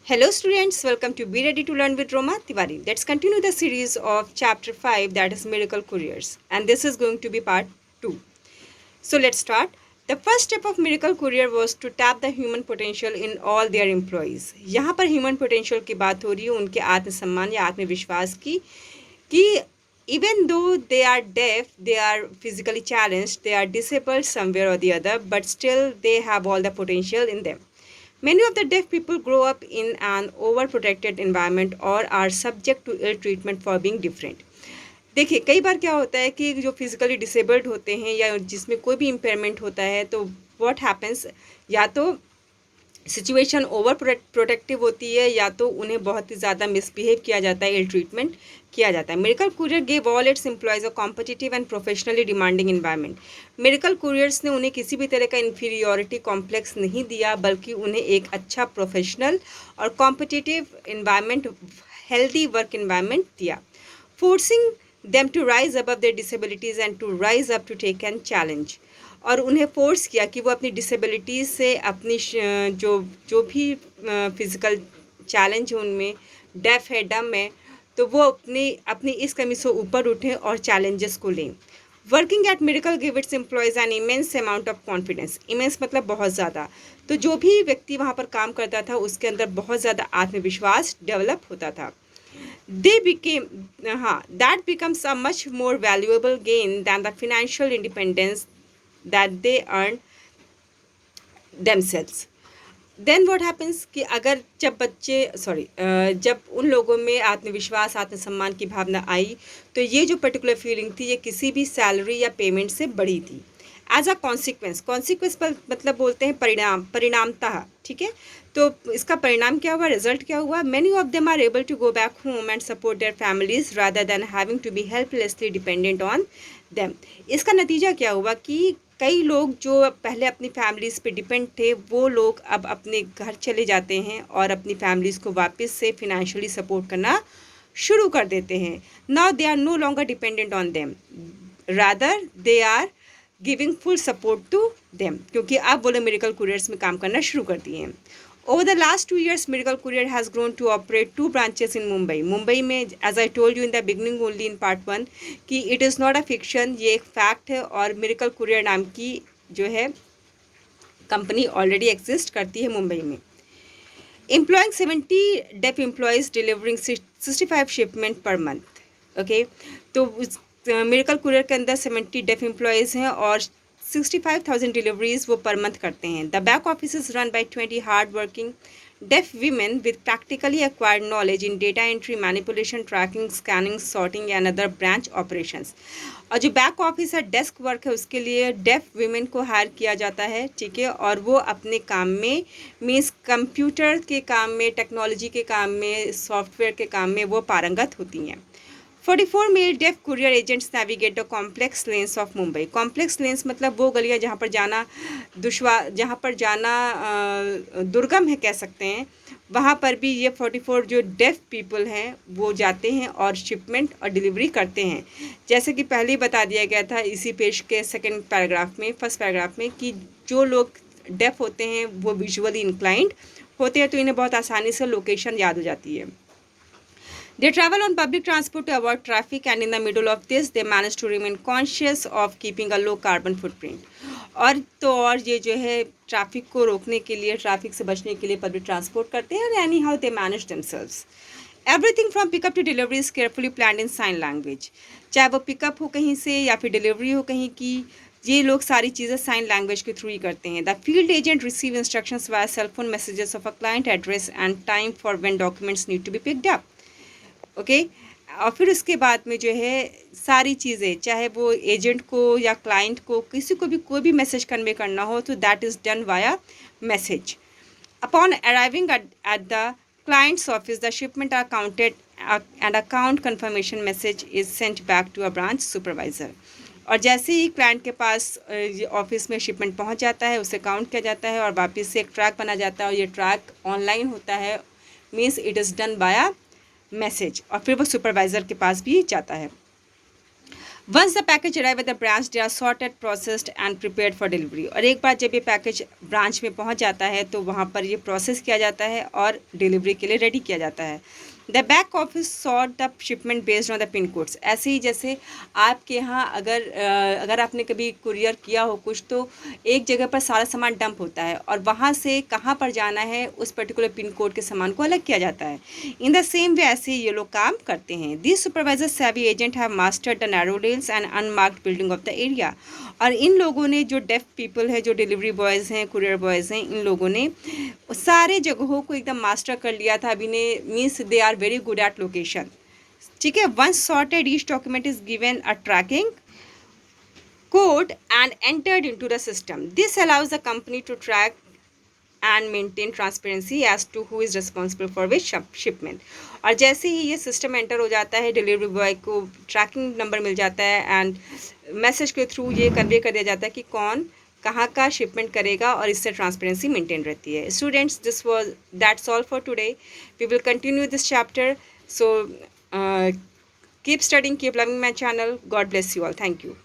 Hello students, welcome to Be Ready to Learn with Roma Tiwari. Let's continue the series of chapter 5, that is Miracle Couriers, and this is going to be part 2. So let's start. The first step of Miracle Courier was to tap the human potential in all their employees. यहाँ पर human potential की बात हो रही है, उनके आत्मसम्मान या आत्मविश्वास की कि even though they are deaf, they are physically challenged, they are disabled somewhere or the other, but still they have all the potential in them. Many of the deaf people grow up in an overprotected environment or are subject to ill treatment for being different. देखिए कई बार क्या होता है कि जो physically disabled होते हैं या जिसमें कोई भी इम्पेयरमेंट होता है तो व्हाट हैपेंस, या तो सिचुएशन ओवर प्रोटेक्टिव होती है या तो उन्हें बहुत ही ज़्यादा मिसबिहेव किया जाता है, इल ट्रीटमेंट किया जाता है. Miracle courier gave all it's employees a competitive and professionally demanding environment. Miracle couriers ने उन्हें किसी भी तरह का इन्फीरियोरिटी कॉम्प्लेक्स नहीं दिया, बल्कि उन्हें एक अच्छा प्रोफेशनल और competitive environment, healthy work environment दिया, forcing them to rise above their disabilities and to rise up to take and challenge. और उन्हें फोर्स किया कि वो अपनी डिसेबिलिटीज़ से अपनी जो जो भी फिज़िकल चैलेंज है उनमें, डेफ है, डम है, तो वो अपनी अपनी इस कमी से ऊपर उठें और चैलेंजेस को लें. Working at miracle give its employees an immense amount of confidence. Immense मतलब बहुत ज़्यादा. तो जो भी व्यक्ति वहाँ पर काम करता था उसके अंदर बहुत ज़्यादा आत्मविश्वास डेवलप होता था. That becomes a much more valuable gain than the financial independence that they earn themselves. Then what happens कि अगर जब उन लोगों में आत्मविश्वास, आत्मसम्मान की भावना आई तो ये जो पर्टिकुलर फीलिंग थी ये किसी भी सैलरी या पेमेंट से बड़ी थी. एज अ कॉन्सिक्वेंस पर मतलब बोलते हैं परिणामतः, ठीक है. तो इसका परिणाम क्या हुआ, रिजल्ट क्या हुआ? Many of them are able to go back home and support their families rather than having to be helplessly dependent on them. इसका नतीजा क्या हुआ कि कई लोग जो पहले अपनी फैमिलीज़ पे डिपेंड थे वो लोग अब अपने घर चले जाते हैं और अपनी फैमिलीज़ को वापस से फिनेंशियली सपोर्ट करना शुरू कर देते हैं. Now they are no longer dependent on them, rather they are giving full support to them, क्योंकि अब वो लोग मिरेकल कुरियर्स में काम करना शुरू कर दिए हैं. Over the last 2 years, Miracle Courier has grown to operate 2 branches in Mumbai. Mumbai में, as I told you in the beginning only in part 1, कि it is not a fiction, ये एक फैक्ट है. और Miracle Courier नाम की जो है कंपनी ऑलरेडी एग्जिस्ट करती है मुंबई में. Employing 70 deaf employees delivering 65 shipment per month. Okay, तो Miracle Courier के अंदर 70 डेफ एम्प्लॉयज़ हैं और 65,000 डिलीवरीज वो पर मंथ करते हैं. The back office is run by 20 hard working deaf women with practically acquired knowledge in data entry, manipulation, tracking, scanning, sorting and other branch operations. और जो बैक ऑफिस है, desk work है, उसके लिए डेफ वीमेन को higher किया जाता है, ठीक है. और वो अपने काम में मीन्स कंप्यूटर के काम में, टेक्नोलॉजी के काम में, सॉफ्टवेयर के काम में वो पारंगत होती हैं. 44 male deaf courier agents navigate the complex lanes of Mumbai. Complex lanes मतलब वो गलियाँ जहाँ पर जाना दुर्गम है कह सकते हैं, वहाँ पर भी ये 44 जो डेफ पीपल हैं वो जाते हैं और शिपमेंट और डिलीवरी करते हैं. जैसे कि पहले ही बता दिया गया था इसी पेज के फर्स्ट पैराग्राफ में कि जो लोग डेफ होते हैं वो विजुअली इंक्लाइंड होते हैं, तो इन्हें बहुत आसानी से लोकेशन याद हो जाती है. They travel on public transport to avoid traffic, and in the middle of this, they manage to remain conscious of keeping a low carbon footprint. और ये जो है ट्रैफिक को रोकने के लिए, ट्रैफिक से बचने के लिए पब्लिक ट्रांसपोर्ट करते हैं. और anyhow they manage themselves. Everything from pickup to delivery is carefully planned in sign language. चाहे वो पिकअप हो कहीं से या फिर डिलीवरी हो कहीं की, ये लोग सारी चीज़ें साइन लैंग्वेज के थ्रू ही करते हैं. The field agent receive instructions via cell phone messages of a client address and time for when documents need to be picked up. Okay, और फिर उसके बाद में जो है सारी चीज़ें, चाहे वो एजेंट को या क्लाइंट को किसी को भी कोई भी मैसेज कन्वे करना हो तो that is done via message. Upon arriving at the client's office, the shipment are counted and account confirmation message is sent back to a branch supervisor. और जैसे ही क्लाइंट के पास ऑफिस में शिपमेंट पहुंच जाता है, उसे काउंट किया जाता है और वापस से एक ट्रैक बना जाता है, और ये ट्रैक ऑनलाइन होता है, means it is done via message, और फिर वो सुपरवाइज़र के पास भी जाता है. Once the package arrive at the branch they are sorted processed and prepared for delivery. और एक बार जब ये पैकेज ब्रांच में पहुंच जाता है तो वहाँ पर ये प्रोसेस किया जाता है और डिलीवरी के लिए रेडी किया जाता है। The back office sort the shipment based on the pin codes. ऐसे ही जैसे आपके यहाँ अगर आपने कभी कुरियर किया हो कुछ, तो एक जगह पर सारा सामान डंप होता है और वहाँ से कहाँ पर जाना है उस पर्टिकुलर पिन कोड के सामान को अलग किया जाता है। इन द सेम वे ऐसे ये लोग काम करते हैं। दिस सुपरवाइजर सेवी agent have mastered the narrow rails and unmarked building of the area. और इन लोगों ने, जो डेफ पीपल है, जो डिलीवरी बॉयज़ हैं, कुरियर बॉयज़ हैं, इन लोगों ने सारे जगहों को एकदम मास्टर कर लिया था। अभी ने means they are very good at location. ठीक है। Once sorted each document is given a tracking code and entered into the system. This allows the company to track and maintain transparency as to who is responsible for which shipment. और जैसे ही ये system enter हो जाता है, delivery boy को tracking number मिल जाता है and message के थ्रू ये कन्वे कर दिया जाता है कि कौन कहाँ का शिपमेंट करेगा, और इससे ट्रांसपेरेंसी मेंटेन रहती है। Students, that's all for today. We will continue this chapter, so keep studying, keep loving my channel. God bless you all. Thank you.